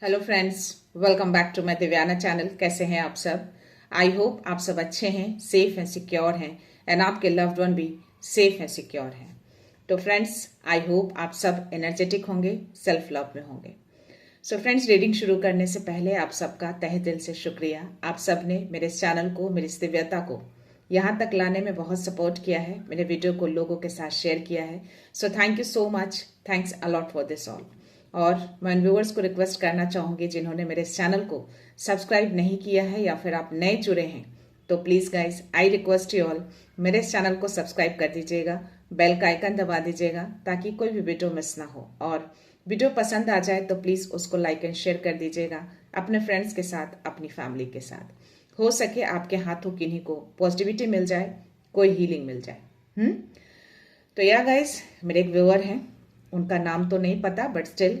Hello friends, welcome back to my Divyana channel. कैसे हैं आप सब? आई होप आप सब अच्छे हैं, सेफ हैं, सिक्योर हैं एंड आपके लव्ड वन भी सेफ हैं, सिक्योर हैं। तो फ्रेंड्स, आई होप आप सब एनर्जेटिक होंगे, सेल्फ लव में होंगे। सो फ्रेंड्स, रीडिंग शुरू करने से पहले आप सबका तहे दिल से शुक्रिया। आप सब ने मेरे इस चैनल को, मेरी इस दिव्यता को यहाँ तक लाने में बहुत सपोर्ट किया है, मेरे वीडियो को लोगों के साथ शेयर किया है। सो thank you so much, thanks a lot for this all. और मैं इन व्यूअर्स को रिक्वेस्ट करना चाहूंगी जिन्होंने मेरे इस चैनल को सब्सक्राइब नहीं किया है या फिर आप नए जुड़े हैं, तो please guys, I request you all, मेरे इस चैनल को सब्सक्राइब कर दीजिएगा, बेल का आइकन दबा दीजिएगा ताकि कोई भी वीडियो मिस ना हो। और वीडियो पसंद आ जाए तो प्लीज़ उसको लाइक एंड शेयर कर दीजिएगा अपने फ्रेंड्स के साथ, अपनी फैमिली के साथ। हो सके आपके हाथों किन्हीं को पॉजिटिविटी मिल जाए, कोई हीलिंग मिल जाए। तो या गाइज, मेरे एक व्यूअर हैं, उनका नाम तो नहीं पता बट स्टिल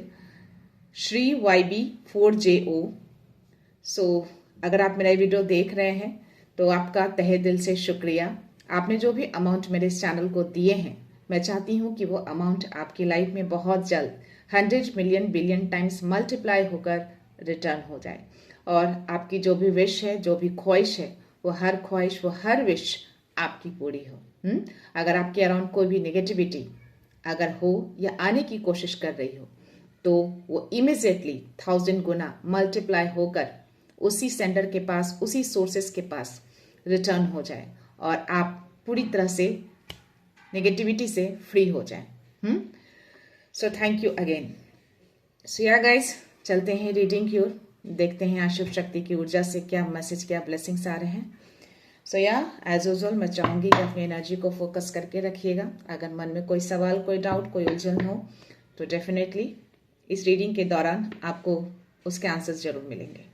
श्री YB4JO। सो अगर आप मेरा वीडियो देख रहे हैं तो आपका तहे दिल से शुक्रिया। आपने जो भी अमाउंट मेरे इस चैनल को दिए हैं, मैं चाहती हूँ कि वो अमाउंट आपकी लाइफ में बहुत जल्द 100 मिलियन बिलियन टाइम्स मल्टीप्लाई होकर रिटर्न हो जाए और आपकी जो भी विश है, जो भी ख्वाहिश है, वो हर ख्वाहिश, वो हर विश आपकी पूरी हो। अगर आपके अराउंड कोई भी नेगेटिविटी अगर हो या आने की कोशिश कर रही हो तो वो इमीजिएटली 1000 गुना मल्टीप्लाई होकर उसी सेंडर के पास, उसी सोर्सेस के पास रिटर्न हो जाए और आप पूरी तरह से नेगेटिविटी से फ्री हो जाए। So thank you again. So yeah guys, चलते हैं रीडिंग की ओर, देखते हैं आज शिव शक्ति की ऊर्जा से क्या मैसेज, क्या ब्लेसिंग्स आ रहे हैं। सो या एज यूजुअल मैं चाहूंगी कि अपनी एनर्जी को फोकस करके रखिएगा। अगर मन में कोई सवाल, कोई डाउट, कोई उलझन हो तो डेफिनेटली इस रीडिंग के दौरान आपको उसके आंसर्स जरूर मिलेंगे।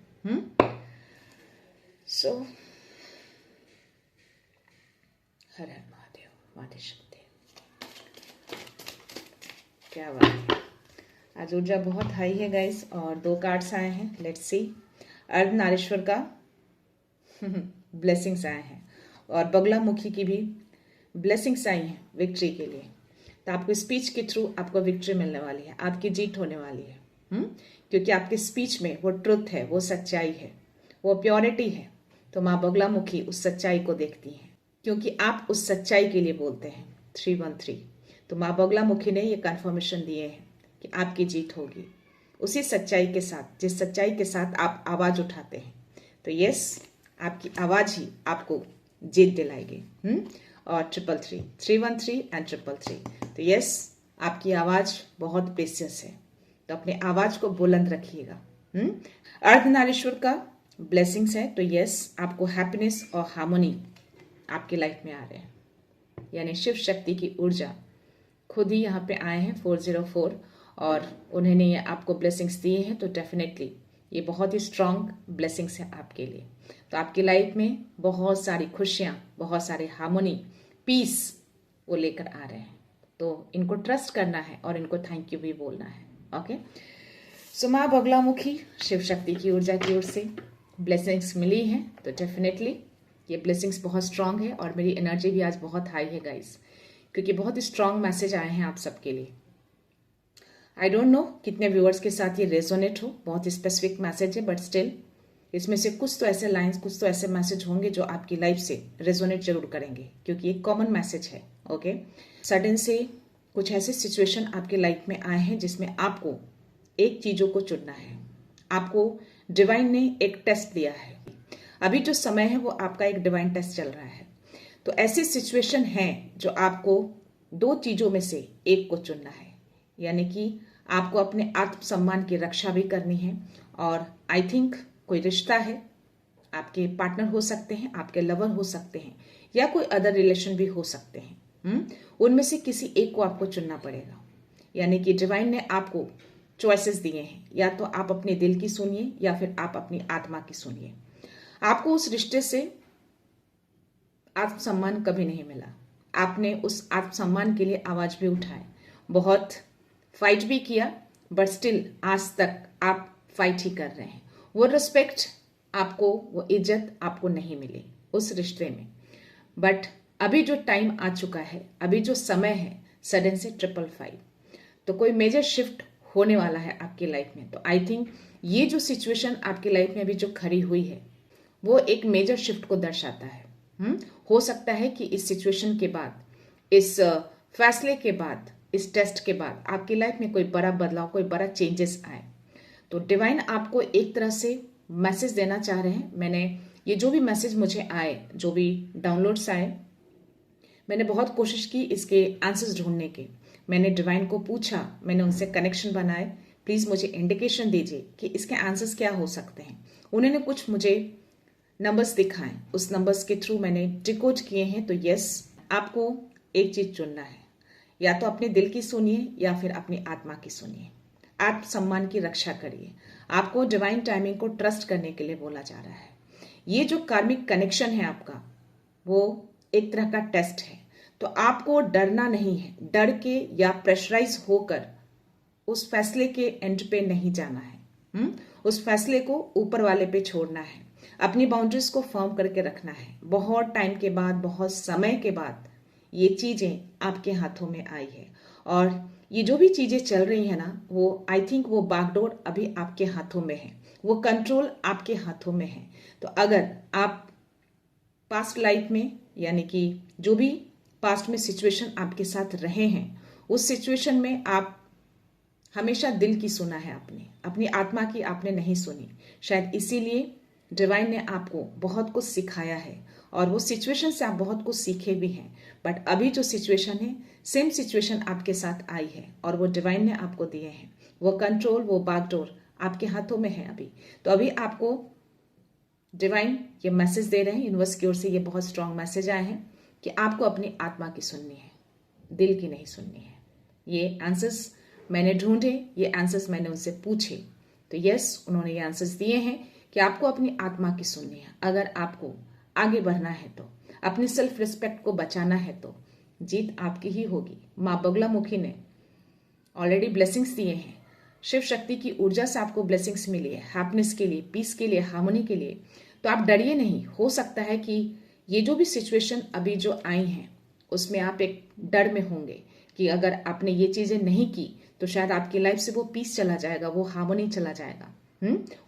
सो हर हर महादेव, माते शक्ति। क्या बात है, आज ऊर्जा बहुत हाई है गाइस और 2 कार्ड्स आए हैं। Let's see. अर्धनारीश्वर का ब्लेसिंग्स आए हैं और बगलामुखी की भी ब्लेसिंग्स आई हैं विक्ट्री के लिए। तो आपको स्पीच के थ्रू आपको विक्ट्री मिलने वाली है, आपकी जीत होने वाली है। क्योंकि आपके स्पीच में वो ट्रुथ है, वो सच्चाई है, वो प्योरिटी है। तो माँ बगलामुखी उस सच्चाई को देखती हैं क्योंकि आप उस सच्चाई के लिए बोलते हैं। 313। तो माँ बगलामुखी ने ये कन्फर्मेशन दिए हैं कि आपकी जीत होगी उसी सच्चाई के साथ, जिस सच्चाई के साथ आप आवाज उठाते हैं। तो यस, आपकी आवाज ही आपको जीत दिलाएगी। और 333, 313 एंड 333। तो यस, आपकी आवाज बहुत प्रेशियस है, तो अपने आवाज को बुलंद रखिएगा। अर्धनारीश्वर का ब्लेसिंग्स है। तो यस, आपको हैप्पीनेस और हार्मोनी आपकी लाइफ में आ रहे हैं, यानी शिव शक्ति की ऊर्जा खुद ही यहाँ पे आए हैं 404 और उन्होंने ये आपको ब्लेसिंग्स दिए हैं। तो डेफिनेटली ये बहुत ही स्ट्रांग ब्लेसिंग्स है आपके लिए। तो आपकी लाइफ में बहुत सारी खुशियाँ, बहुत सारे हार्मोनी, पीस वो लेकर आ रहे हैं। तो इनको ट्रस्ट करना है और इनको थैंक यू भी बोलना है। ओके, सो माँ बगलामुखी शिव शक्ति की ऊर्जा की ओर से ब्लेसिंग्स मिली हैं। तो डेफिनेटली ये ब्लेसिंग्स बहुत स्ट्रांग है और मेरी एनर्जी भी आज बहुत हाई है गाइस, क्योंकि बहुत ही स्ट्रांग मैसेज आए हैं आप सबके लिए। आई डोंट नो कितने व्यूअर्स के साथ ये रेजोनेट हो, बहुत ही स्पेसिफिक मैसेज है बट स्टिल इसमें से कुछ तो ऐसे लाइंस, कुछ तो ऐसे मैसेज होंगे जो आपकी लाइफ से रेजोनेट जरूर करेंगे, क्योंकि एक कॉमन मैसेज है। ओके, सडन से कुछ ऐसे सिचुएशन आपके लाइफ में आए हैं जिसमें आपको एक चीजों को चुनना है। आपको डिवाइन ने एक टेस्ट दिया है। अभी जो समय है वो आपका एक डिवाइन टेस्ट चल रहा है। तो ऐसी सिचुएशन है जो आपको 2 चीजों में से एक को चुनना है, यानी कि आपको अपने आत्मसम्मान की रक्षा भी करनी है। और आई थिंक कोई रिश्ता है, आपके पार्टनर हो सकते हैं, आपके लवर हो सकते हैं, या कोई अदर रिलेशन भी हो सकते हैं। उनमें से किसी एक को आपको चुनना पड़ेगा। यानी कि डिवाइन ने आपको चॉइसेस दिए हैं, या तो आप अपने दिल की सुनिए या फिर आप अपनी आत्मा की सुनिए। आपको उस रिश्ते से आत्मसम्मान कभी नहीं मिला, आपने उस आत्मसम्मान के लिए आवाज भी उठाई, बहुत फाइट भी किया, बट स्टिल आज तक आप फाइट ही कर रहे हैं। वो रिस्पेक्ट आपको, वो इज्जत आपको नहीं मिली उस रिश्ते में। बट अभी जो टाइम आ चुका है, अभी जो समय है, सडन से 555, तो कोई मेजर शिफ्ट होने वाला है आपकी लाइफ में। तो आई थिंक ये जो सिचुएशन आपकी लाइफ में अभी जो खड़ी हुई है वो एक मेजर शिफ्ट को दर्शाता है। हो सकता है कि इस सिचुएशन के बाद, इस फैसले के बाद, इस टेस्ट के बाद आपकी लाइफ में कोई बड़ा बदलाव, कोई बड़ा चेंजेस आए। तो डिवाइन आपको एक तरह से मैसेज देना चाह रहे हैं। मैंने ये जो भी मैसेज मुझे आए, जो भी डाउनलोड्स आए, मैंने बहुत कोशिश की इसके आंसर्स ढूंढने के। मैंने डिवाइन को पूछा, मैंने उनसे कनेक्शन बनाए, प्लीज़ मुझे इंडिकेशन दीजिए कि इसके आंसर्स क्या हो सकते हैं। उन्होंने कुछ मुझे नंबर्स दिखाएं, उस नंबर्स के थ्रू मैंने डिकोड किए हैं। तो यस, आपको एक चीज़ चुनना है, या तो अपने दिल की सुनिए या फिर अपनी आत्मा की सुनिए। आत्म सम्मान की रक्षा करिए। आपको डिवाइन टाइमिंग को ट्रस्ट करने के लिए बोला जा रहा है। ये जो कार्मिक कनेक्शन है आपका, वो एक तरह का टेस्ट है। तो आपको डरना नहीं है, डर के या प्रेशराइज होकर उस फैसले के एंड पे नहीं जाना है। उस फैसले को ऊपर वाले पे छोड़ना है, अपनी बाउंड्रीज को फर्म करके रखना है। बहुत टाइम के बाद, बहुत समय के बाद ये चीजें आपके हाथों में आई है, और ये जो भी चीजें चल रही है ना, वो आई थिंक वो बागडोर अभी आपके हाथों में है, वो कंट्रोल आपके हाथों में है। तो अगर आप पास्ट लाइफ में, यानी कि जो भी पास्ट में सिचुएशन आपके साथ रहे हैं, उस सिचुएशन में आप हमेशा दिल की सुना है आपने, अपनी आत्मा की आपने नहीं सुनी। शायद इसीलिए डिवाइन ने आपको बहुत कुछ सिखाया है, और वो सिचुएशन से आप बहुत कुछ सीखे भी हैं। बट अभी जो सिचुएशन है, सेम सिचुएशन आपके साथ आई है, और वो डिवाइन ने आपको दिए हैं। वो कंट्रोल, वो बागडोर आपके हाथों में है अभी। तो अभी आपको डिवाइन ये मैसेज दे रहे हैं, यूनिवर्स की ओर से ये बहुत स्ट्रांग मैसेज आए हैं कि आपको अपनी आत्मा की सुननी है, दिल की नहीं सुननी है। ये आंसर्स मैंने ढूंढे, ये आंसर्स मैंने उनसे पूछे। तो यस, उन्होंने ये आंसर्स दिए हैं कि आपको अपनी आत्मा की सुननी है। अगर आपको आगे बढ़ना है, तो अपनी सेल्फ रिस्पेक्ट को बचाना है, तो जीत आपकी ही होगी। माँ बगलामुखी ने ऑलरेडी ब्लेसिंग्स दिए हैं। शिव शक्ति की ऊर्जा से आपको ब्लेसिंग्स मिली है, हैप्पीनेस के लिए, पीस के लिए, हार्मनी के लिए। तो आप डरिए नहीं। हो सकता है कि ये जो भी सिचुएशन अभी जो आई हैं, उसमें आप एक डर में होंगे कि अगर आपने ये चीजें नहीं की तो शायद आपकी लाइफ से वो पीस चला जाएगा, वो हार्मनी चला जाएगा,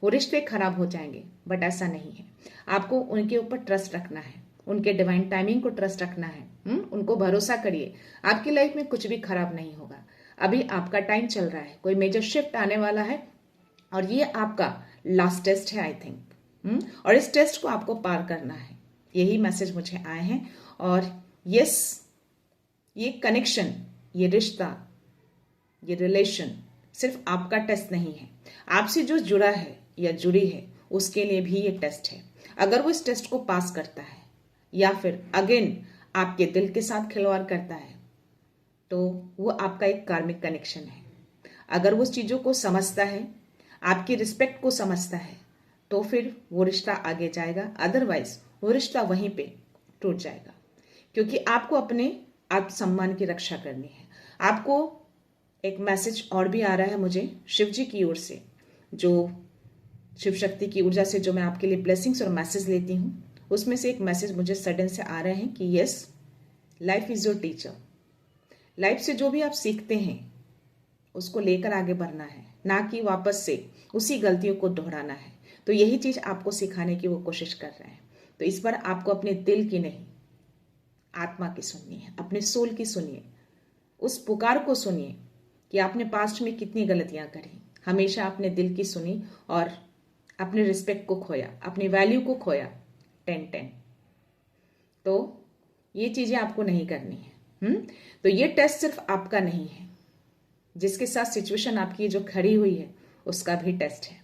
वो रिश्ते खराब हो जाएंगे। बट ऐसा नहीं है। आपको उनके ऊपर ट्रस्ट रखना है, उनके डिवाइन टाइमिंग को ट्रस्ट रखना है। उनको भरोसा करिए, आपकी लाइफ में कुछ भी खराब नहीं होगा। अभी आपका टाइम चल रहा है, कोई मेजर शिफ्ट आने वाला है, और ये आपका लास्ट टेस्ट है आई थिंक। और इस टेस्ट को आपको पार करना है, यही मैसेज मुझे आए हैं। और यस, ये कनेक्शन, ये रिश्ता, ये रिलेशन सिर्फ आपका टेस्ट नहीं है, आपसे जो जुड़ा है या जुड़ी है उसके लिए भी ये टेस्ट है। अगर वो इस टेस्ट को पास करता है, या फिर अगेन आपके दिल के साथ खिलवाड़ करता है, तो वो आपका एक कार्मिक कनेक्शन है। अगर वो चीज़ों को समझता है, आपकी रिस्पेक्ट को समझता है, तो फिर वो रिश्ता आगे जाएगा। अदरवाइज वो रिश्ता वहीं पे टूट जाएगा, क्योंकि आपको अपने आत्मसम्मान की रक्षा करनी है। आपको एक मैसेज और भी आ रहा है मुझे शिव जी की ओर से, जो शिव शक्ति की ऊर्जा से जो मैं आपके लिए ब्लेसिंग्स और मैसेज लेती हूँ, उसमें से एक मैसेज मुझे सडन से आ रहे हैं कि yes, life is your teacher. Life से जो भी आप सीखते हैं उसको लेकर आगे बढ़ना है, ना कि वापस से उसी गलतियों को दोहराना है। तो यही चीज आपको सिखाने की वो कोशिश कर रहे हैं। तो इस बार आपको अपने दिल की नहीं, आत्मा की सुननी है, अपने सोल की सुनिए। उस पुकार को सुनिए कि आपने पास्ट में कितनी गलतियां करी। हमेशा अपने दिल की सुनी और अपने रिस्पेक्ट को खोया, अपनी वैल्यू को खोया। 10-10। तो ये चीजें आपको नहीं करनी है। तो ये टेस्ट सिर्फ आपका नहीं है, जिसके साथ सिचुएशन आपकी जो खड़ी हुई है उसका भी टेस्ट है।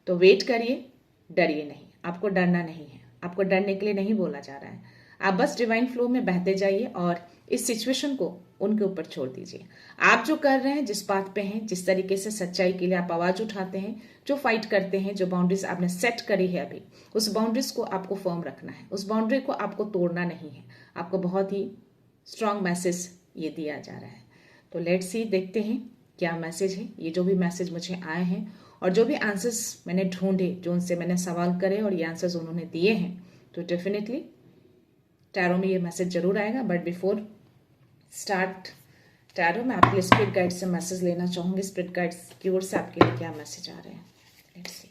तो वेट करिए, डरिए नहीं। आपको डरना नहीं है, आपको डरने के लिए नहीं बोला जा रहा है। आप बस डिवाइन फ्लो में बहते जाइए और इस सिचुएशन को उनके ऊपर छोड़ दीजिए। आप जो कर रहे हैं, जिस बात पे हैं, जिस तरीके से सच्चाई के लिए आप आवाज उठाते हैं, जो फाइट करते हैं, जो बाउंड्रीज आपने सेट करी है अभी, उस बाउंड्रीज को आपको फर्म रखना है, उस बाउंड्री को आपको तोड़ना नहीं है। आपको बहुत ही स्ट्रांग मैसेज ये दिया जा रहा है। तो लेट्स सी, देखते हैं क्या मैसेज है। ये जो भी मैसेज मुझे आए हैं और जो भी आंसर्स मैंने ढूंढे, जो उनसे मैंने सवाल करे और ये आंसर्स उन्होंने दिए हैं, तो डेफिनेटली टैरो में ये मैसेज जरूर आएगा। बट बिफोर स्टार्ट टैरो, मैं आपके लिए स्पिरिट गाइड से मैसेज लेना चाहूंगी। स्पिरिट गाइड्स की ओर से आपके लिए क्या मैसेज आ रहे हैं? Let's see.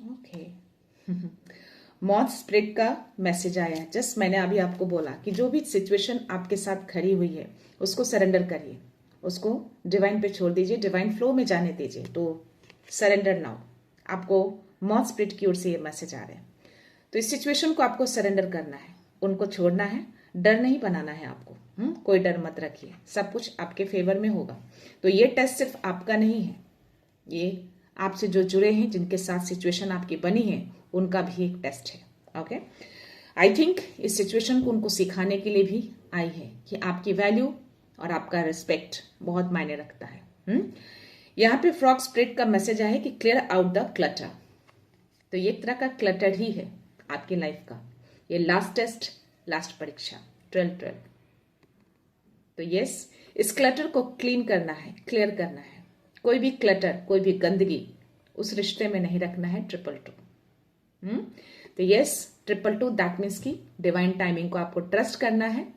Okay, moth spirit का मैसेज आया। जस्ट मैंने अभी आपको बोला कि जो भी सिचुएशन आपके साथ खड़ी हुई है उसको सरेंडर करिए, उसको डिवाइन पे छोड़ दीजिए, डिवाइन फ्लो में जाने दीजिए। तो सरेंडर नाउ, आपको मॉथ स्प्रिट की ओर से ये मैसेज आ रहे हैं। तो इस सिचुएशन को आपको सरेंडर करना है, उनको छोड़ना है, डर नहीं बनाना है आपको। कोई डर मत रखिए, सब कुछ आपके फेवर में होगा। तो ये टेस्ट सिर्फ आपका नहीं है, ये आपसे जो जुड़े हैं, जिनके साथ सिचुएशन आपकी बनी है, उनका भी एक टेस्ट है। ओके, आई थिंक इस सिचुएशन को उनको सिखाने के लिए भी आई है कि आपकी वैल्यू और आपका रिस्पेक्ट बहुत मायने रखता है। यहाँ पे फ्रॉग स्प्रिट का मैसेज आया कि क्लियर आउट द क्लटर। तो ये एक तरह का क्लटर ही है आपकी लाइफ का, ये लास्ट टेस्ट, लास्ट परीक्षा 12-12। तो यस, इस क्लटर को क्लीन करना है, क्लियर करना है। कोई भी क्लटर, कोई भी गंदगी उस रिश्ते में नहीं रखना है। 222। तो यस, 222 दैट मीन्स की डिवाइन टाइमिंग को आपको ट्रस्ट करना है,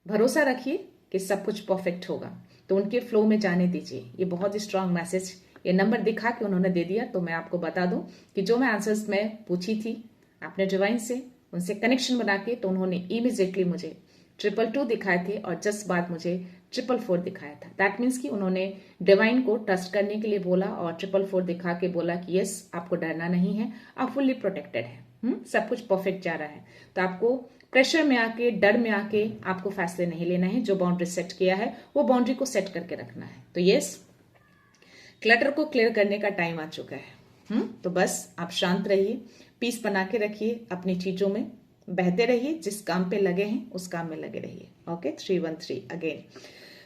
भरोसा रखिए कि सब कुछ परफेक्ट होगा। तो उनके फ्लो में जाने दीजिए। ये बहुत ही स्ट्रांग मैसेज, ये नंबर दिखा के उन्होंने दे दिया। तो मैं आपको बता दूं कि जो मैं आंसर्स में पूछी थी आपने डिवाइन से, उनसे कनेक्शन बना के, तो उन्होंने इमीडिएटली मुझे 222 दिखाए थे और जस्ट बाद मुझे 444 दिखाया था। दैट मीन्स कि उन्होंने डिवाइन को ट्रस्ट करने के लिए बोला और 444 दिखा के बोला कि यस, आपको डरना नहीं है, आप फुल्ली प्रोटेक्टेड है, सब कुछ परफेक्ट जा रहा है। तो आपको प्रेशर में आके, डर में आके आपको फैसले नहीं लेना है। जो बाउंड्री सेट किया है वो बाउंड्री को सेट करके रखना है। तो यस, क्लटर को क्लियर करने का टाइम आ चुका है। तो बस आप शांत रहिए, पीस बना के रखिए, अपनी चीजों में बहते रहिए, जिस काम पे लगे हैं उस काम में लगे रहिए। Okay, 313 again.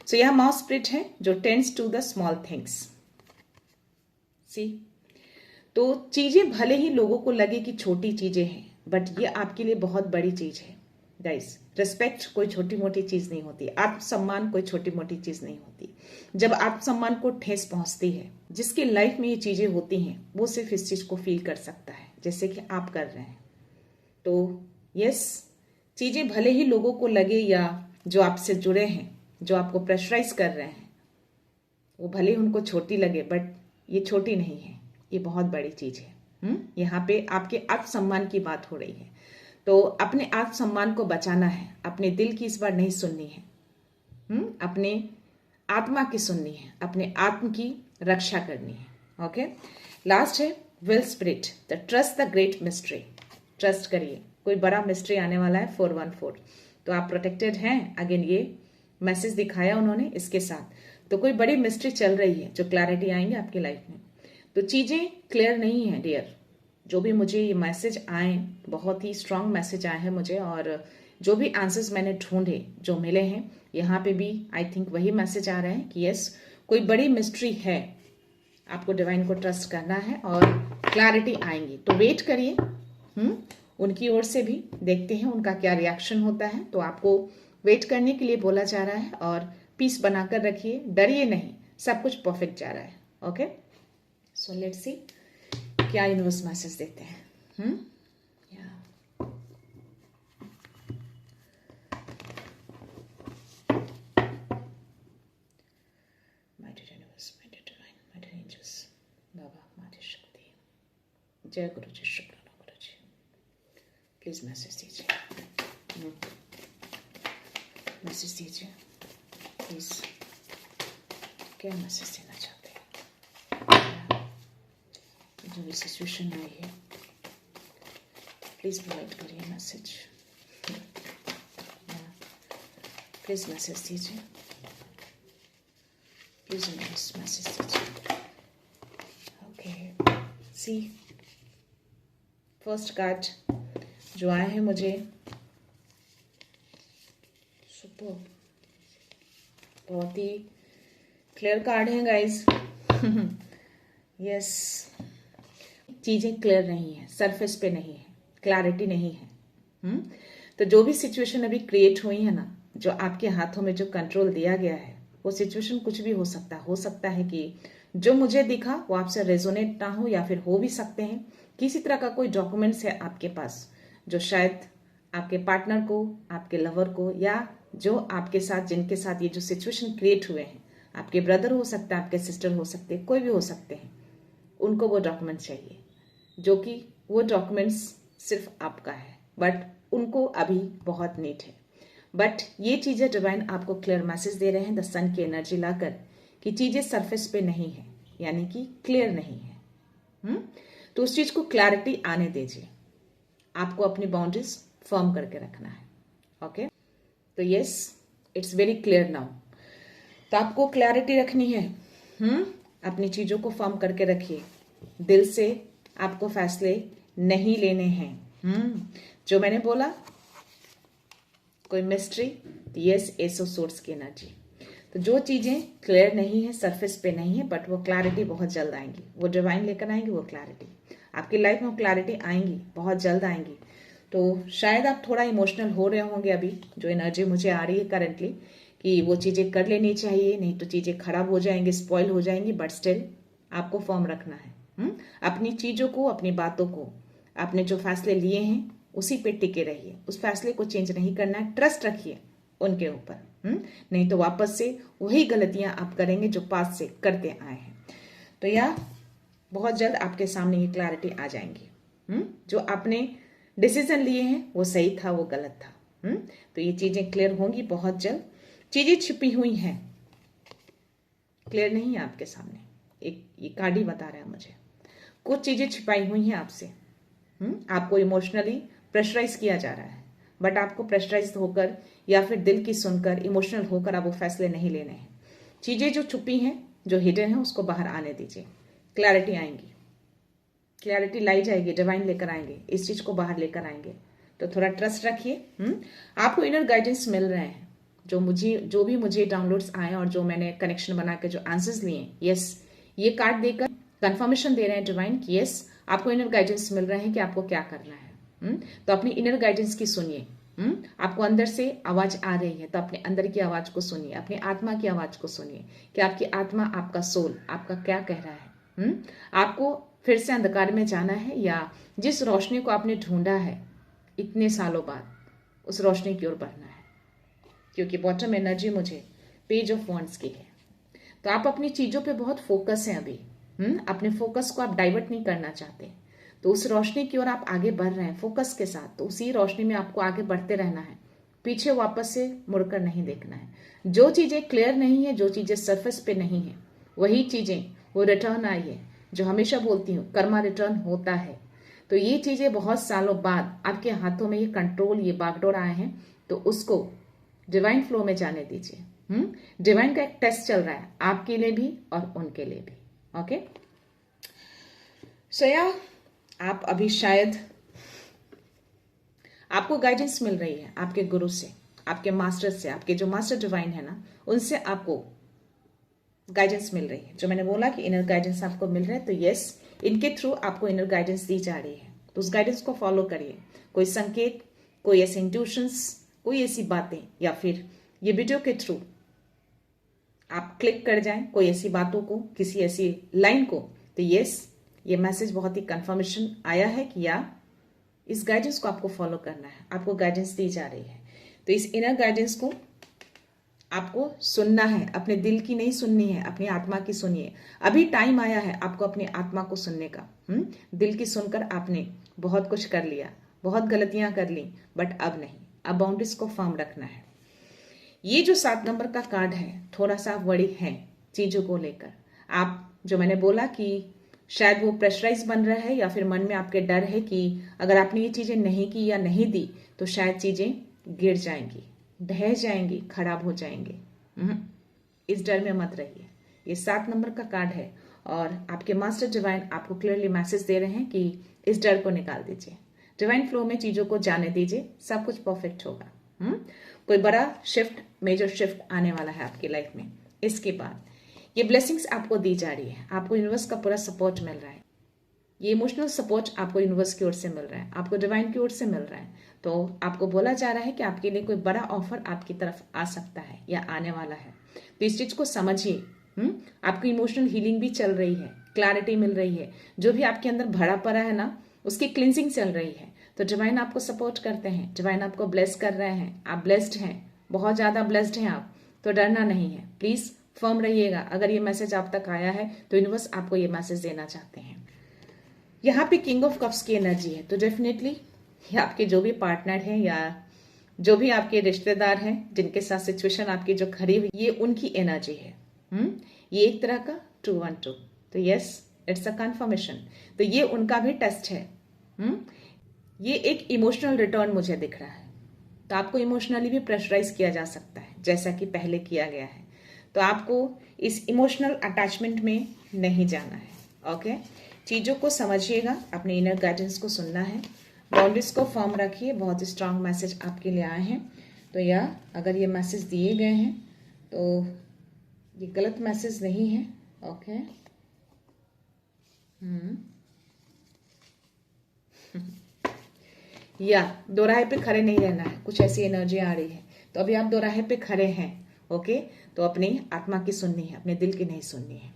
सो यह माउथ स्प्रिट है जो tends to the small things. See, तो चीजें भले ही लोगों को लगे कि छोटी चीजें हैं, बट ये आपके लिए बहुत बड़ी चीज है। गाइस, रिस्पेक्ट कोई छोटी मोटी चीज नहीं होती, आत्मसम्मान कोई छोटी मोटी चीज नहीं होती। जब आत्मसम्मान को ठेस पहुंचती है, जिसकी लाइफ में ये चीजें होती हैं, वो सिर्फ इस चीज को फील कर सकता है, जैसे कि आप कर रहे हैं। तो यस, चीजें भले ही लोगों को लगे या जो आपसे जुड़े हैं, जो आपको प्रेशराइज कर रहे हैं, वो भले ही उनको छोटी लगे, बट ये छोटी नहीं है, ये बहुत बड़ी चीज है। यहाँ पे आपके आत्मसम्मान की बात हो रही है। तो अपने आत्मसम्मान को बचाना है, अपने दिल की इस बार नहीं सुननी है, अपने आत्मा की सुननी है, अपने आत्म की रक्षा करनी है। ओके, लास्ट है will spirit, the trust the great mystery. Trust करिए, कोई बड़ा मिस्ट्री आने वाला है 414। तो आप प्रोटेक्टेड हैं। अगेन ये मैसेज दिखाया उन्होंने इसके साथ। तो कोई बड़ी मिस्ट्री चल रही है जो क्लैरिटी आएंगे आपकी लाइफ में। तो चीजें क्लियर नहीं है डियर। जो भी मुझे ये मैसेज आए, बहुत ही स्ट्रांग मैसेज आए हैं मुझे, और जो भी आंसर्स मैंने ढूंढे, जो मिले हैं, यहाँ पे भी आई थिंक वही मैसेज आ रहा है कि यस, कोई बड़ी मिस्ट्री है, आपको डिवाइन को ट्रस्ट करना है और क्लैरिटी आएंगी। तो वेट करिए, उनकी ओर से भी देखते हैं उनका क्या रिएक्शन होता है। तो आपको वेट करने के लिए बोला जा रहा है और पीस बनाकर रखिए, डरिए नहीं, सब कुछ परफेक्ट जा रहा है। ओके, सो लेट्स सी क्या यूनिवर्स मैसेज देते हैं। बाबा माता शक्ति, जय गुरु जी, शुक्राना गुरु जी, प्लीज मैसेज दीजिए, मैसेज दीजिए प्लीज, क्या मैसेज देना चाहते हैं? जो भी सिचुएशन आई है प्लीज प्रोवाइड करिए मैसेज, प्लीज मैसेज दीजिए, प्लीज मैसेज दीजिए। ओके, सी फर्स्ट कार्ड जो आए हैं मुझे, सुपर, बहुत ही क्लियर कार्ड है गाइस। यस, चीजें क्लियर नहीं है, सरफेस पे नहीं है, क्लैरिटी नहीं है। तो जो भी सिचुएशन अभी क्रिएट हुई है ना, जो आपके हाथों में जो कंट्रोल दिया गया है, वो सिचुएशन कुछ भी हो सकता है कि जो मुझे दिखा वो आपसे रेजोनेट ना हो, या फिर हो भी सकते हैं किसी तरह का कोई डॉक्यूमेंट्स है आपके पास जो शायद आपके पार्टनर को, आपके लवर को, या जो आपके साथ, जिनके साथ ये जो सिचुएशन क्रिएट हुए हैं, आपके ब्रदर हो सकता है, आपके सिस्टर हो सकते हैं, कोई भी हो सकते हैं, उनको वो डॉक्यूमेंट चाहिए, जो कि वो डॉक्यूमेंट्स सिर्फ आपका है, बट उनको अभी बहुत नीड है। बट ये चीजें डिवाइन आपको क्लियर मैसेज दे रहे हैं द सन की एनर्जी लाकर कि चीजें सरफेस पे नहीं है, यानी कि क्लियर नहीं है। तो उस चीज को क्लैरिटी आने दीजिए। आपको अपनी बाउंड्रीज फर्म करके रखना है। ओके, तो yes, it's very clear now. तो आपको क्लैरिटी रखनी है। अपनी चीजों को फर्म करके रखिए। दिल से आपको फैसले नहीं लेने हैं। जो मैंने बोला, कोई mystery, yes, S of source की एनर्जी। तो जो चीजें क्लियर नहीं है, सरफेस पे नहीं है, बट वो क्लैरिटी बहुत जल्द आएंगी, वो डिवाइन लेकर आएंगी। वो क्लैरिटी आपकी लाइफ में, वो क्लैरिटी आएंगी, बहुत जल्द आएंगी। तो शायद आप थोड़ा इमोशनल हो रहे होंगे अभी, जो एनर्जी मुझे आ रही है करंटली, कि वो चीजें कर लेनी चाहिए, नहीं तो चीजें खराब हो जाएंगी, स्पॉइल हो जाएंगी। बट स्टिल आपको फॉर्म रखना है। अपनी चीजों को, अपनी बातों को, आपने जो फैसले लिए हैं उसी पे टिके रहिए। उस फैसले को चेंज नहीं करना है। ट्रस्ट रखिए उनके ऊपर। नहीं तो वापस से वही गलतियां आप करेंगे जो पास से करते आए हैं। तो या बहुत जल्द आपके सामने ये क्लैरिटी आ जाएंगी। जो आपने डिसीजन लिए हैं वो सही था, वो गलत था। तो ये चीजें क्लियर होंगी बहुत जल्द। चीजें छिपी हुई हैं, क्लियर नहीं है आपके सामने। एक ये कार्ड ही बता रहा है मुझे, कुछ चीजें छिपाई हुई हैं आपसे। आपको इमोशनली प्रेशराइज किया जा रहा है, बट आपको प्रेशराइज होकर या फिर दिल की सुनकर, इमोशनल होकर आप वो फैसले नहीं लेने हैं। चीजें जो छुपी हैं, जो हिडन है, उसको बाहर आने दीजिए। क्लैरिटी आएंगी, क्लैरिटी लाई जाएगी, डिवाइन लेकर आएंगे, इस चीज को बाहर लेकर आएंगे। तो थोड़ा ट्रस्ट रखिए। आपको इनर गाइडेंस मिल रहे हैं। जो भी मुझे डाउनलोड्स आए और जो मैंने कनेक्शन बना के जो आंसर्स लिए, यस, ये कार्ड देकर कंफर्मेशन दे रहे हैं डिवाइन कि यस, आपको इनर गाइडेंस मिल रहे हैं कि आपको क्या करना है। तो अपनी इनर गाइडेंस की सुनिए। आपको अंदर से आवाज आ रही है, तो अपने अंदर की आवाज को सुनिए, अपनी आत्मा की आवाज को सुनिए कि आपकी आत्मा, आपका सोल आपका क्या कह रहा है। आपको फिर से अंधकार में जाना है, या जिस रोशनी को आपने ढूंढा है इतने सालों बाद, उस रोशनी की ओर बढ़ना है। क्योंकि बॉटम एनर्जी मुझे पेज ऑफ वॉन्ड्स की है। तो आप अपनी चीजों पे बहुत फोकस है अभी। अपने फोकस को आप डाइवर्ट नहीं करना चाहते। तो उस रोशनी की ओर आप आगे बढ़ रहे हैं फोकस के साथ। तो उसी रोशनी में आपको आगे बढ़ते रहना है, पीछे वापस से मुड़कर नहीं देखना है। जो चीजें क्लियर नहीं है, जो चीजें सरफेस पे नहीं है, वही चीजें वो रिटर्न आई है। जो हमेशा बोलती हूँ, कर्मा रिटर्न होता है। तो ये चीजें बहुत सालों बाद आपके हाथों में ये कंट्रोल, ये बागडोर आए हैं, तो उसको डिवाइन फ्लो में जाने दीजिए। डिवाइन का एक टेस्ट चल रहा है आपके लिए भी और उनके लिए भी। ओके, सो या आप अभी शायद आपको गाइडेंस मिल रही है आपके गुरु से, आपके मास्टर से, आपके जो मास्टर डिवाइन है ना, उनसे आपको गाइडेंस मिल रही है। जो मैंने बोला कि इनर गाइडेंस आपको मिल रहा है, तो यस, इनके थ्रू आपको इनर गाइडेंस दी जा रही है। तो उस गाइडेंस को फॉलो करिए। कोई संकेत, कोई ऐसे इंट्यूशंस, कोई ऐसी बातें, या फिर ये वीडियो के थ्रू आप क्लिक कर जाएं कोई ऐसी बातों को, किसी ऐसी लाइन को, तो यस, ये मैसेज बहुत ही कंफर्मेशन आया है कि या इस गाइडेंस को आपको फॉलो करना है। आपको गाइडेंस दी जा रही है। तो इस इनर गाइडेंस को आपको सुनना है, अपने दिल की नहीं सुननी है, अपनी आत्मा की सुनिए। अभी टाइम आया है आपको अपनी आत्मा को सुनने का। दिल की सुनकर आपने बहुत कुछ कर लिया, बहुत गलतियां कर ली, बट अब नहीं। अब बाउंड्रीज को फर्म रखना है। ये जो 7 नंबर का कार्ड है, थोड़ा सा वरी है चीजों को लेकर। आप, जो मैंने बोला कि शायद वो प्रेशराइज बन रहा है, या फिर मन में आपके डर है कि अगर आपने ये चीजें नहीं की या नहीं दी तो शायद चीजें गिर जाएंगी, ढह जाएंगी, खराब हो जाएंगे। इस डर में मत रहिए। ये 7 नंबर का कार्ड है और आपके मास्टर डिवाइन आपको क्लियरली मैसेज दे रहे हैं कि इस डर को निकाल दीजिए, डिवाइन फ्लो में चीजों को जाने दीजिए, सब कुछ परफेक्ट होगा। कोई बड़ा शिफ्ट, मेजर शिफ्ट आने वाला है आपकी लाइफ में। इसके बाद ये ब्लेसिंग्स आपको दी जा रही है, आपको यूनिवर्स का पूरा सपोर्ट मिल रहा है। ये इमोशनल सपोर्ट आपको यूनिवर्स की ओर से मिल रहा है, आपको डिवाइन की ओर से मिल रहा है। तो आपको बोला जा रहा है कि आपके लिए कोई बड़ा ऑफर आपकी तरफ आ सकता है या आने वाला है। तो इस चीज को समझिए। आपकी इमोशनल हीलिंग भी चल रही है, क्लैरिटी मिल रही है, जो भी आपके अंदर भरा पड़ा है ना, उसकी क्लिनजिंग चल रही है। तो डिवाइन आपको सपोर्ट करते हैं, डिवाइन आपको ब्लेस कर रहे हैं, आप ब्लेस्ड हैं, बहुत ज्यादा ब्लेस्ड हैं आप। तो डरना नहीं है, प्लीज फर्म रहिएगा। अगर ये मैसेज आप तक आया है तो यूनिवर्स आपको ये मैसेज देना चाहते हैं। यहाँ पे किंग ऑफ कप्स की एनर्जी है, तो डेफिनेटली ये आपके जो भी पार्टनर हैं या जो भी आपके रिश्तेदार हैं जिनके साथ सिचुएशन आपकी जो खड़ी हुई, ये उनकी एनर्जी है। ये एक तरह का 212। तो यस, इट्स अ कंफर्मेशन। तो ये उनका भी टेस्ट है। ये एक इमोशनल रिटर्न मुझे दिख रहा है। तो आपको इमोशनली भी प्रेशराइज किया जा सकता है, जैसा कि पहले किया गया है। तो आपको इस इमोशनल अटैचमेंट में नहीं जाना है। ओके, चीज़ों को समझिएगा, अपने इनर गाइडेंस को सुनना है, बाउंड्रीज को फर्म रखिए। बहुत स्ट्रांग मैसेज आपके लिए आए हैं। तो या अगर ये मैसेज दिए गए हैं तो ये गलत मैसेज नहीं है। ओके, या दोराहे पे खड़े नहीं रहना है, कुछ ऐसी एनर्जी आ रही है। तो अभी आप दोराहे पे खड़े हैं। ओके, तो अपनी आत्मा की सुननी है, अपने दिल की नहीं सुननी है।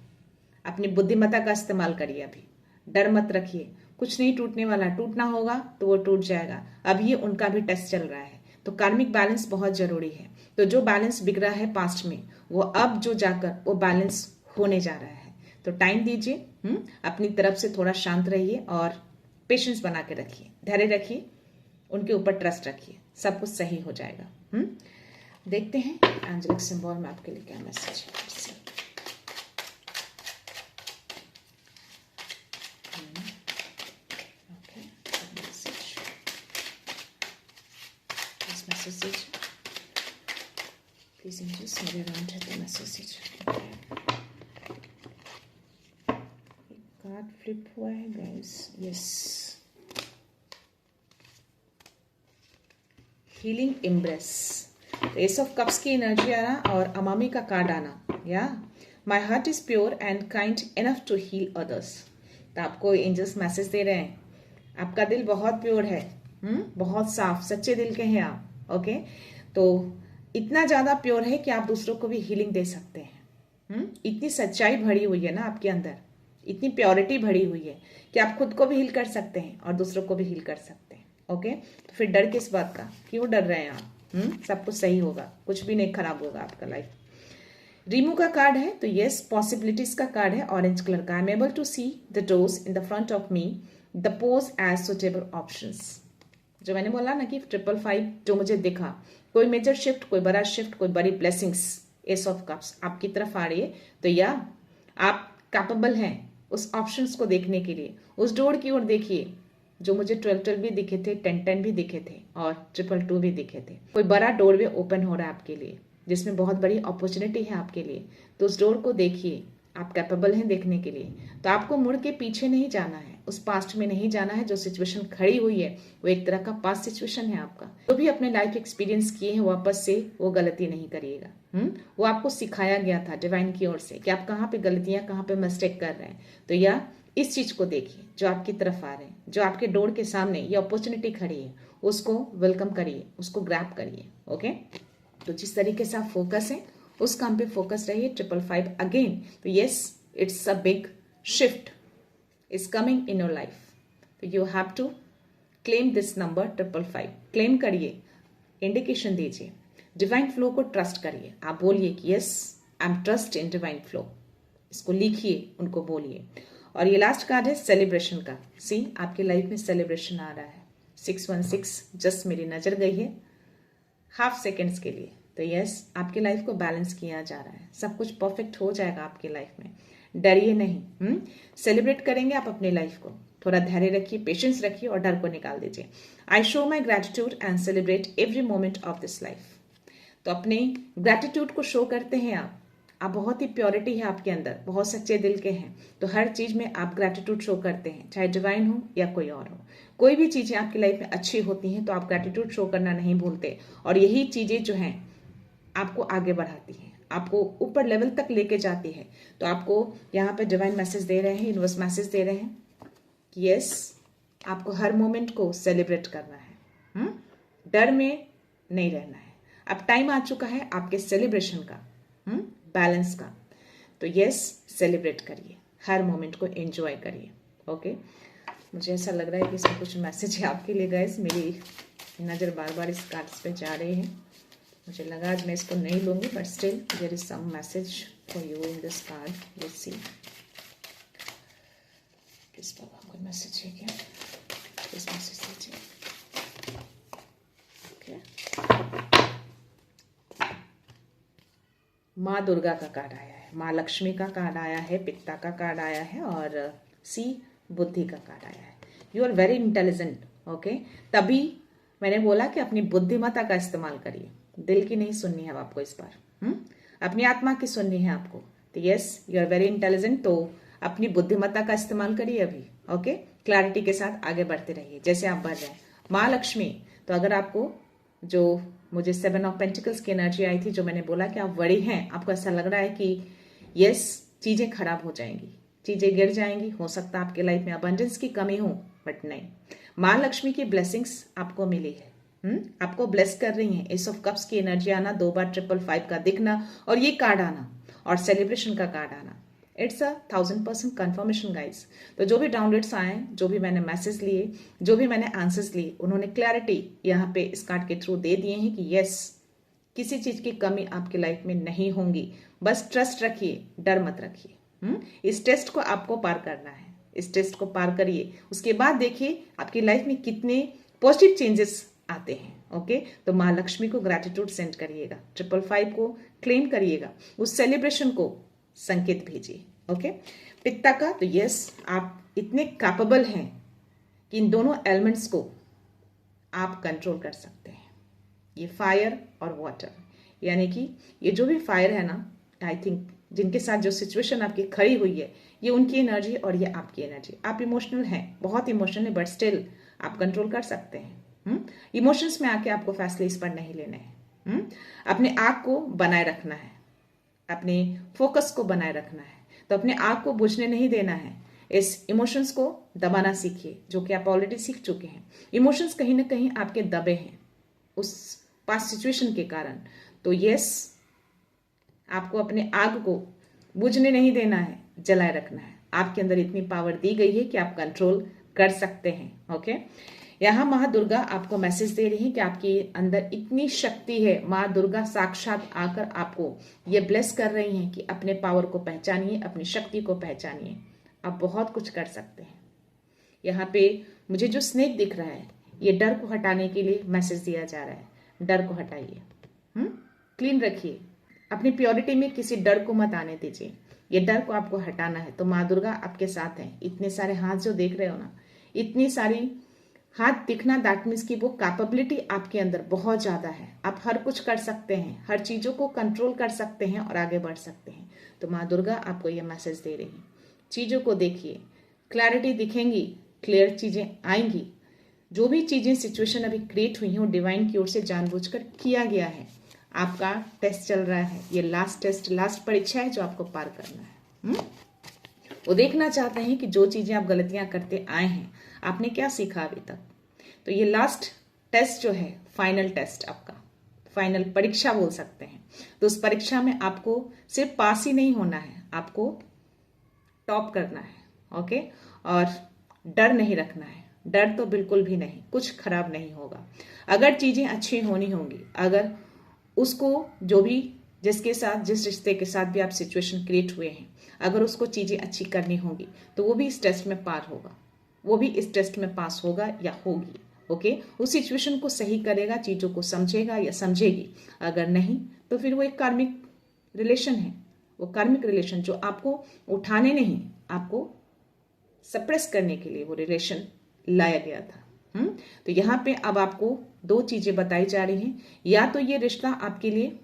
अपनी बुद्धिमत्ता का इस्तेमाल करिए। अभी डर मत रखिए, कुछ नहीं टूटने वाला। टूटना होगा तो वो टूट जाएगा। अभी ये उनका भी टेस्ट चल रहा है। तो कार्मिक बैलेंस बहुत जरूरी है। तो जो बैलेंस बिगड़ा है पास्ट में, वो अब जो जाकर वो बैलेंस होने जा रहा है। तो टाइम दीजिए, अपनी तरफ से थोड़ा शांत रहिए और पेशेंस बना के रखिए, धैर्य रखिए, उनके ऊपर ट्रस्ट रखिए, सब कुछ सही हो जाएगा। देखते हैं एंजेलिक सिंबल में आपके लिए क्या मैसेज है। Please angels, मेरे around है तो मैसेज। कार्ड फ्लिप हुआ है गाइस। Yes, healing embrace. तो एस ऑफ कप्स की एनर्जी आना और अमामी का कार्ड आना। या my heart is pure and kind enough to heal others. तो आपको एंजल्स मैसेज दे रहे हैं, आपका दिल बहुत प्योर है, बहुत साफ सच्चे दिल के हैं आप। ओके, तो इतना ज्यादा प्योर है कि आप दूसरों को भी हीलिंग दे सकते हैं। इतनी सच्चाई भरी हुई है ना आपके अंदर, इतनी प्योरिटी भरी हुई है कि आप खुद को भी हील कर सकते हैं और दूसरों को भी हील कर सकते हैं। ओके, तो फिर डर किस बात का, क्यों डर रहे हैं आप? सब कुछ सही होगा, कुछ भी नहीं खराब होगा आपका लाइफ। रिमूव का कार्ड है, तो यस, पॉसिबिलिटीज का कार्ड है, ऑरेंज कलर का। I am able to see the doors in the front of me, the pose as suitable options. जो मैंने बोला ना कि 555 जो मुझे दिखा, कोई मेजर शिफ्ट, कोई बड़ा शिफ्ट, कोई बड़ी ब्लेसिंग्स, एस ऑफ कप्स आपकी तरफ आ रही है। तो या आप कैपेबल हैं उस ऑप्शंस को देखने के लिए। उस डोर की ओर देखिए जो मुझे 12 भी दिखे थे, 10 भी दिखे थे और 222 भी दिखे थे। कोई बड़ा डोर वे ओपन हो रहा है आपके लिए, जिसमें बहुत बड़ी अपॉर्चुनिटी है आपके लिए। तो उस डोर को देखिए, आप कैपेबल हैं देखने के लिए। तो आपको मुड़ के पीछे नहीं जाना है, उस पास्ट में नहीं जाना है। जो सिचुएशन खड़ी हुई है वो एक तरह का पास्ट सिचुएशन है आपका। जो भी अपने लाइफ एक्सपीरियंस किए हैं वापस से वो गलती नहीं करिएगा। वो आपको सिखाया गया था डिवाइन की ओर से कि आप कहाँ पे गलतियां, कहाँ पे मिस्टेक कर रहे हैं। तो या इस चीज को देखिए जो आपकी तरफ आ रहे हैं, जो आपके डोर के सामने ये अपॉर्चुनिटी खड़ी है, उसको वेलकम करिए, उसको ग्रैब करिए। ओके, तो जिस तरीके से आप फोकस है उस काम पे फोकस रहिए। 555 अगेन, तो yes, it's a big shift is coming in your life. तो you have to claim this number 555, claim करिए, इंडिकेशन दीजिए, डिवाइन फ्लो को ट्रस्ट करिए। आप बोलिए कि yes, I am trust in divine flow, इसको लिखिए, उनको बोलिए। और ये लास्ट कार्ड है सेलिब्रेशन का। सी, आपकी लाइफ में सेलिब्रेशन आ रहा है। 616 जस्ट मेरी नजर गई है हाफ सेकेंड्स के लिए। तो यस, आपकी लाइफ को बैलेंस किया जा रहा है, सब कुछ परफेक्ट हो जाएगा आपकी लाइफ में। डरिए नहीं, सेलिब्रेट करेंगे आप अपनी लाइफ को। थोड़ा धैर्य रखिए, पेशेंस रखिए और डर को निकाल दीजिए। I show my gratitude and celebrate every moment of this life. तो अपने ग्रेटिट्यूड को शो करते हैं आप बहुत ही प्योरिटी है आपके अंदर, बहुत सच्चे दिल के हैं। तो हर चीज में आप ग्रेटिट्यूड शो करते हैं, चाहे डिवाइन हो या कोई और हो। कोई भी चीजें आपकी लाइफ में अच्छी होती हैं तो आप ग्रेटिट्यूड शो करना नहीं भूलते। और यही चीजें जो हैं आपको आगे बढ़ाती है, आपको ऊपर लेवल तक लेके जाती है। तो आपको यहाँ पे डिवाइन मैसेज दे रहे हैं, यूनिवर्स मैसेज दे रहे हैं कि यस, आपको हर मोमेंट को सेलिब्रेट करना है, डर में नहीं रहना है। अब टाइम आ चुका है आपके सेलिब्रेशन का, बैलेंस का। तो यस, सेलिब्रेट करिए, हर मोमेंट को एंजॉय करिए। ओके, मुझे ऐसा लग रहा है कि इसमें कुछ मैसेज है आपके लिए गाइस। मेरी नज़र बार बार इस कार्ड्स पे जा रही है। मुझे लगा आज मैं इसको नहीं लूँगी, but still there is some message for you in this card. Let's see किस पर कोई मैसेज है क्या? किस मैसेज दीजिए। ओके, माँ दुर्गा का कार्ड आया है, माँ लक्ष्मी का कार्ड आया है, पिता का कार्ड आया है, और सी बुद्धि का कार्ड आया है। You are very intelligent. Okay, तभी मैंने बोला कि अपनी बुद्धिमत्ता का इस्तेमाल करिए। दिल की नहीं सुननी है आपको इस बार, अपनी आत्मा की सुननी है आपको। तो yes, you are very intelligent, तो अपनी बुद्धिमत्ता का इस्तेमाल करिए अभी। ओके, क्लैरिटी के साथ आगे बढ़ते रहिए जैसे आप बढ़ रहे हैं। माँ लक्ष्मी, तो अगर आपको जो मुझे 7 ऑफ पेंटिकल्स की एनर्जी आई थी, जो मैंने बोला कि आप वरी हैं, आपको ऐसा लग रहा है कि यस, चीजें खराब हो जाएंगी, चीजें गिर जाएंगी, हो सकता है आपके लाइफ में अबंडेंस की कमी हो, बट नहीं, माँ लक्ष्मी की ब्लेसिंग्स आपको मिली है। आपको ब्लेस कर रही हैं। एस ऑफ कप्स की एनर्जी आना, 2 बार 555 का दिखना, और ये कार्ड आना, और सेलिब्रेशन का कार्ड आना, इट्स 1000% कंफर्मेशन गाइस। तो जो भी डाउनलोड्स आए, जो भी मैंने मैसेज लिए, जो भी मैंने आंसर्स लिए, उन्होंने क्लैरिटी यहाँ पे इस कार्ड के थ्रू दे दिए हैं कि यस, किसी चीज की कमी आपकी लाइफ में नहीं होंगी। बस ट्रस्ट रखिए, डर मत रखिए। इस टेस्ट को आपको पार करना है, इस टेस्ट को पार करिए, उसके बाद देखिए आपकी लाइफ में कितने पॉजिटिव चेंजेस आते हैं। ओके, तो माँ लक्ष्मी को ग्रैटिट्यूड सेंड करिएगा, 555 को क्लेम करिएगा, उस सेलिब्रेशन को संकेत भेजिए। ओके, पिता का, तो यस, आप इतने कैपेबल हैं कि इन दोनों एलिमेंट्स को आप कंट्रोल कर सकते हैं, ये फायर और वाटर। यानी कि ये जो भी फायर है ना, आई थिंक जिनके साथ जो सिचुएशन आपकी खड़ी हुई है, ये उनकी एनर्जी और ये आपकी एनर्जी। आप इमोशनल हैं, बहुत इमोशनल है, बट स्टिल आप कंट्रोल कर सकते हैं। इमोशंस में आके आपको फैसले इस पर नहीं लेने हैं। अपने आग को बनाए रखना है, अपने फोकस को बनाए रखना है, तो अपने आग को बुझने नहीं देना है। इस इमोशंस को दबाना सीखिए, जो कि आप ऑलरेडी सीख चुके हैं। इमोशंस कहीं ना कहीं आपके दबे हैं उस पास्ट सिचुएशन के कारण। तो यस, आपको अपने आग को बुझने नहीं देना है, जलाए रखना है। आपके अंदर इतनी पावर दी गई है कि आप कंट्रोल कर सकते हैं। ओके, यहाँ माँ दुर्गा आपको मैसेज दे रही है कि आपके अंदर इतनी शक्ति है। माँ दुर्गा साक्षात आकर आपको ये ब्लेस कर रही हैं कि अपने पावर को पहचानिए, अपनी शक्ति को पहचानिए, आप बहुत कुछ कर सकते हैं। यहाँ पे मुझे जो स्नेक दिख रहा है, ये डर को हटाने के लिए मैसेज दिया जा रहा है। डर को हटाइए, क्लीन रखिए, अपनी प्योरिटी में किसी डर को मत आने दीजिए। ये डर को आपको हटाना है, तो माँ दुर्गा आपके साथ हैं। इतने सारे हाथ जो देख रहे हो ना, इतनी सारी हाथ दिखना, दैट मीन्स की वो कैपेबिलिटी आपके अंदर बहुत ज्यादा है। आप हर कुछ कर सकते हैं, हर चीजों को कंट्रोल कर सकते हैं और आगे बढ़ सकते हैं। तो माँ दुर्गा आपको ये मैसेज दे रही है, चीजों को देखिए, क्लैरिटी दिखेंगी, क्लियर चीजें आएंगी। जो भी चीजें सिचुएशन अभी क्रिएट हुई हैं, डिवाइन की ओर से जानबूझकर किया गया है। आपका टेस्ट चल रहा है, ये लास्ट टेस्ट, लास्ट परीक्षा है जो आपको पार करना है। वो देखना चाहते हैं कि जो चीजें आप गलतियां करते आए हैं, आपने क्या सीखा अभी तक। तो ये लास्ट टेस्ट जो है, फाइनल टेस्ट, आपका फाइनल परीक्षा बोल सकते हैं। तो उस परीक्षा में आपको सिर्फ पास ही नहीं होना है, आपको टॉप करना है। ओके, और डर नहीं रखना है, डर तो बिल्कुल भी नहीं, कुछ खराब नहीं होगा। अगर चीजें अच्छी होनी होंगी, अगर उसको जो भी जिसके साथ, जिस रिश्ते के साथ भी आप सिचुएशन क्रिएट हुए हैं, अगर उसको चीजें अच्छी करनी होंगी, तो वो भी इस टेस्ट में पार होगा, वो भी इस टेस्ट में पास होगा या होगी। ओके, उस सिचुएशन को सही करेगा, चीजों को समझेगा या समझेगी। अगर नहीं, तो फिर वो एक कार्मिक रिलेशन है, वो कार्मिक रिलेशन जो आपको उठाने नहीं, आपको सप्रेस करने के लिए वो रिलेशन लाया गया था। तो यहाँ पे अब आपको 2 चीजें बताई जा रही हैं, या तो ये रिश्ता आपके लिए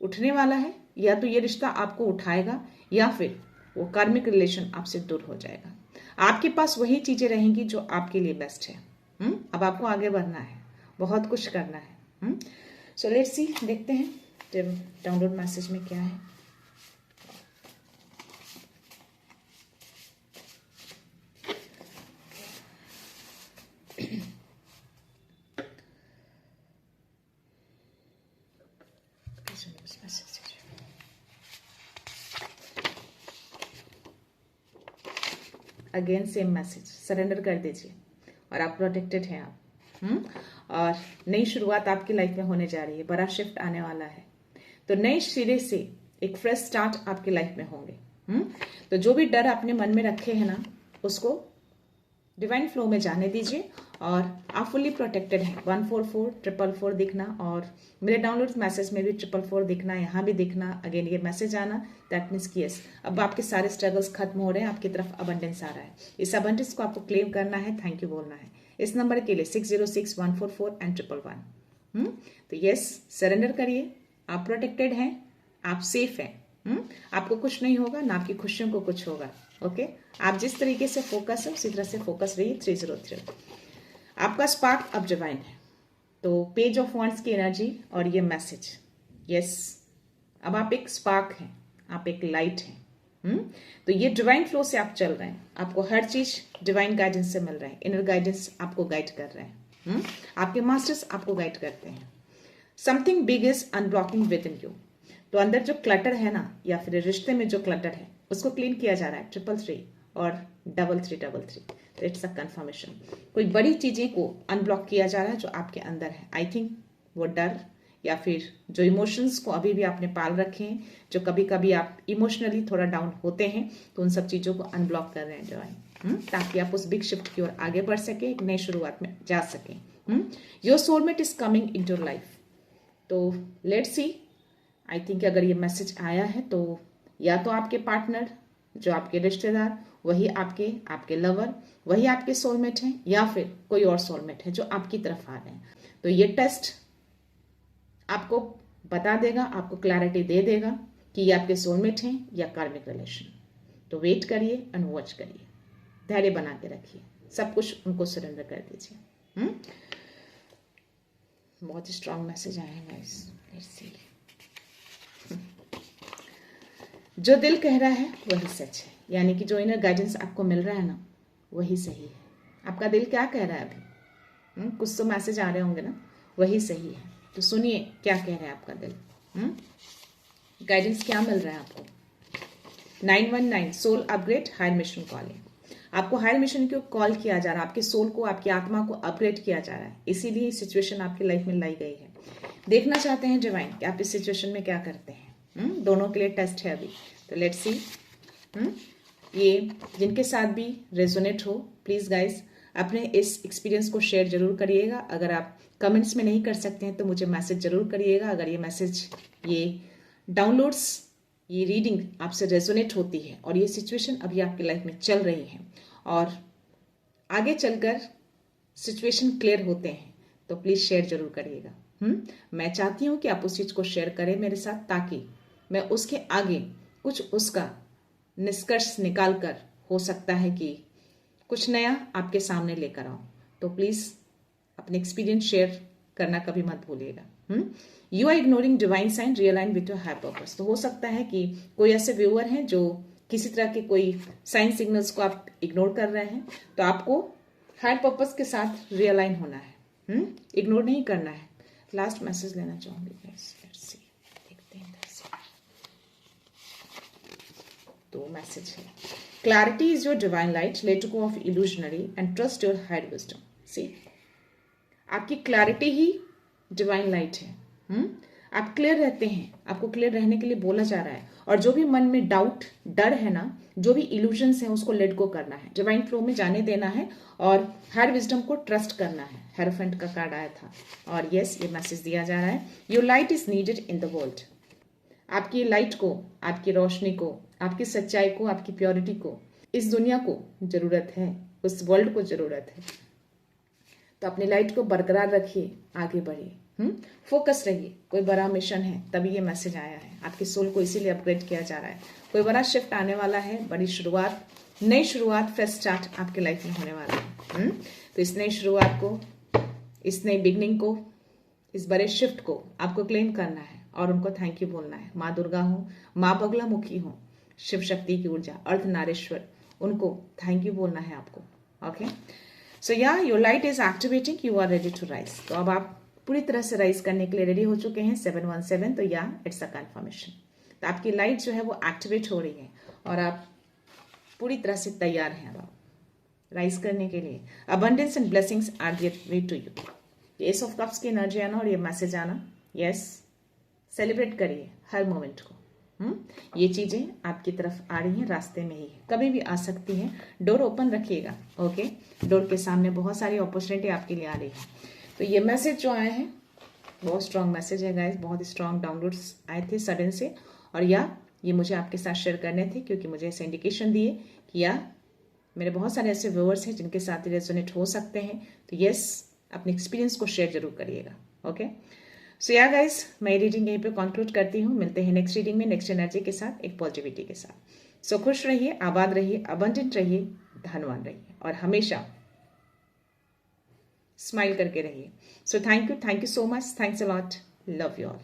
उठने वाला है, या तो ये रिश्ता आपको उठाएगा, या फिर वो कार्मिक रिलेशन आपसे दूर हो जाएगा। आपके पास वही चीजें रहेंगी जो आपके लिए बेस्ट है। अब आपको आगे बढ़ना है, बहुत कुछ करना है। सो लेट्स सी, देखते हैं डाउनलोड मैसेज में क्या है। अगेन सेम मैसेज, सरेंडर कर दीजिए और आप प्रोटेक्टेड हैं आप। और नई शुरुआत आपकी लाइफ में होने जा रही है, बड़ा शिफ्ट आने वाला है। तो नए सिरे से एक फ्रेश स्टार्ट आपकी लाइफ में होंगे। तो जो भी डर आपने मन में रखे हैं ना, उसको डिवाइन फ्लो में जाने दीजिए और आप फुल्ली प्रोटेक्टेड हैं। 144444 दिखना और मेरे डाउनलोड मैसेज में भी 444 दिखना, यहाँ भी दिखना, अगेन ये मैसेज आना, दैट मीन्स कि यस, अब आपके सारे स्ट्रगल्स खत्म हो रहे हैं, आपकी तरफ अबंडेंस आ रहा है। इस अबंडेंस को आपको क्लेम करना है, थैंक यू बोलना है। इस नंबर के लिए 606144 एंड 111। तो यस, सरेंडर करिए, आप प्रोटेक्टेड हैं, आप सेफ हैं। आपको कुछ नहीं होगा, ना आपकी खुशियों को कुछ होगा। ओके, आप जिस तरीके से फोकस है उसी तरह से फोकस रहिए। 303 आपका स्पार्क अब डिवाइन है। तो पेज ऑफ वॉन्ड्स की एनर्जी और ये मैसेज, यस, अब आप एक स्पार्क हैं, आप एक लाइट हैं। तो ये डिवाइन फ्लो से आप चल रहे हैं, आपको हर चीज डिवाइन गाइडेंस से मिल रहा है। इनर गाइडेंस आपको गाइड कर रहे हैं। आपके मास्टर्स आपको गाइड करते हैं। Something big is unblocking with in you. तो अंदर जो क्लटर है ना, या फिर रिश्ते में जो क्लटर है, उसको क्लीन किया जा रहा है। 333 और 3333, तो इट्स अ कंफर्मेशन। कोई बड़ी चीजें को अनब्लॉक किया जा रहा है जो आपके अंदर है। आई थिंक वो डर या फिर जो इमोशंस को अभी भी आपने पाल रखे हैं, जो कभी कभी आप इमोशनली थोड़ा डाउन होते हैं, तो उन सब चीजों को अनब्लॉक कर रहे हैं डिवाइन, ताकि आप उस बिग शिफ्ट की ओर आगे बढ़ सके, एक नई शुरुआत में जा सके। Your soulmate is coming in your life. तो लेट्स सी, आई थिंक अगर ये मैसेज आया है तो या तो आपके पार्टनर, जो आपके रिश्तेदार, वही आपके लवर, वही आपके सोलमेट हैं, या फिर कोई और सोलमेट है जो आपकी तरफ आ रहे हैं। तो ये टेस्ट आपको बता देगा, आपको क्लैरिटी दे देगा कि ये आपके सोलमेट हैं या कार्मिक रिलेशन। तो वेट करिए एंड वॉच करिए, धैर्य बना के रखिए, सब कुछ उनको सरेंडर कर दीजिए। बहुत ही स्ट्रांग मैसेज आया है गाइस, लेट्स सी। जो दिल कह रहा है वही सच है, यानी कि जो इनर गाइडेंस आपको मिल रहा है ना, वही सही है। आपका दिल क्या कह रहा है अभी? कुछ तो मैसेज आ रहे होंगे ना, वही सही है। तो सुनिए क्या कह रहा है आपका दिल। गाइडेंस क्या मिल रहा है आपको? 919 soul upgrade higher mission calling. आपको हायर मिशन को कॉल किया जा रहा है, आपके सोल को, आपकी आत्मा को अपग्रेड किया जा रहा है। इसीलिए सिचुएशन आपकी लाइफ में लाई गई है। देखना चाहते हैं डिवाइन कि आप इस सिचुएशन में क्या करते हैं। दोनों के लिए टेस्ट है अभी। तो लेट्स सी। ये जिनके साथ भी रेजोनेट हो, प्लीज गाइस अपने इस एक्सपीरियंस को शेयर जरूर करिएगा। अगर आप कमेंट्स में नहीं कर सकते हैं तो मुझे मैसेज जरूर करिएगा। अगर ये मैसेज, ये डाउनलोड्स, ये रीडिंग आपसे रेजोनेट होती है और ये सिचुएशन अभी आपकी लाइफ में चल रही है और आगे चलकर सिचुएशन क्लियर होते हैं, तो प्लीज शेयर जरूर करिएगा। मैं चाहती हूं कि आप उस चीज को शेयर करें मेरे साथ, ताकि मैं उसके आगे कुछ उसका निष्कर्ष निकाल कर, हो सकता है कि कुछ नया आपके सामने लेकर आऊं। तो प्लीज अपने एक्सपीरियंस शेयर करना कभी मत भूलिएगा। You are ignoring divine sign, realign with your higher purpose. तो हो सकता है कि कोई ऐसे व्यूअर हैं जो किसी तरह के कोई साइन सिग्नल्स को आप इग्नोर कर रहे हैं, तो आपको हायर पर्पस के साथ रियलाइन होना है, इग्नोर नहीं करना है। लास्ट मैसेज लेना चाहूंगी, देखते हैं। तो मैसेज है, clarity is your divine light, let go of illusionary and trust your higher wisdom. See, आपकी क्लैरिटी ही डिवाइन लाइट है। आप क्लियर रहते हैं, आपको क्लियर रहने के लिए बोला जा रहा है। और जो भी मन में डाउट, डर है ना, जो भी इल्यूजन्स हैं, उसको लेट गो करना है, डिवाइन फ्लो में जाने देना है और हायर विजडम को ट्रस्ट करना है। हेरोफेंट का कार्ड आया था और यस, ये मैसेज दिया जा रहा है, your light is needed in the world. आपकी लाइट को, आपकी रोशनी को, आपकी सच्चाई को, आपकी प्योरिटी को इस दुनिया को जरूरत है, उस वर्ल्ड को जरूरत है। तो अपनी लाइट को बरकरार रखिए, आगे बढ़िए, फोकस रहिए। कोई बड़ा मिशन है, तभी ये मैसेज आया है। आपके सोल को इसीलिए अपग्रेड किया जा रहा है। कोई बड़ा शिफ्ट आने वाला है, बड़ी शुरुआत, नई शुरुआत, फ्रेश स्टार्ट आपके लाइफ में होने वाला है। तो इस नई शुरुआत को, इस नई बिगनिंग को, इस बड़े शिफ्ट को आपको क्लेम करना है और उनको थैंक यू बोलना है। माँ दुर्गा हो, माँ बगलामुखी हो, शिव शक्ति की ऊर्जा, अर्धनारीश्वर, उनको थैंक यू बोलना है आपको। ओके, सो या your light is activating, you are ready to rise. तो अब आप पूरी तरह से राइज करने के लिए रेडी हो चुके हैं। 717, तो या इट्स अ कंफर्मेशन। तो आपकी लाइट जो है वो एक्टिवेट हो रही है और आप पूरी तरह से तैयार हैं अब आप। राइज करने के लिए। Abundance and blessings are their way to you. Ace of cups की एनर्जी आना और ये मैसेज आना, यस, सेलिब्रेट करिए हर मोमेंट को। ये चीजें आपकी तरफ आ रही हैं, रास्ते में ही कभी भी आ सकती हैं, डोर ओपन रखिएगा। ओके, डोर के सामने बहुत सारी अपॉर्चुनिटी आपके लिए आ रही है। तो ये मैसेज जो आए हैं बहुत स्ट्रांग मैसेज है गाइस, बहुत स्ट्रांग डाउनलोड्स आए थे सडन से, और या ये मुझे आपके साथ शेयर करने थे क्योंकि मुझे ऐसे इंडिकेशन दिए कि या मेरे बहुत सारे ऐसे व्यूअर्स हैं जिनके साथ रेजोनेट हो सकते हैं। तो यस, अपने एक्सपीरियंस को शेयर जरूर करिएगा। ओके, सो या गाइस, मैं रीडिंग यहीं पे कंक्लूड करती हूँ। मिलते हैं नेक्स्ट रीडिंग में, नेक्स्ट एनर्जी के साथ, एक पॉजिटिविटी के साथ। सो खुश रहिए, आबाद रहिए, अबंडेंट रहिए, धनवान रहिए और हमेशा स्माइल करके रहिए। सो thank you so much, thanks a lot, love you all.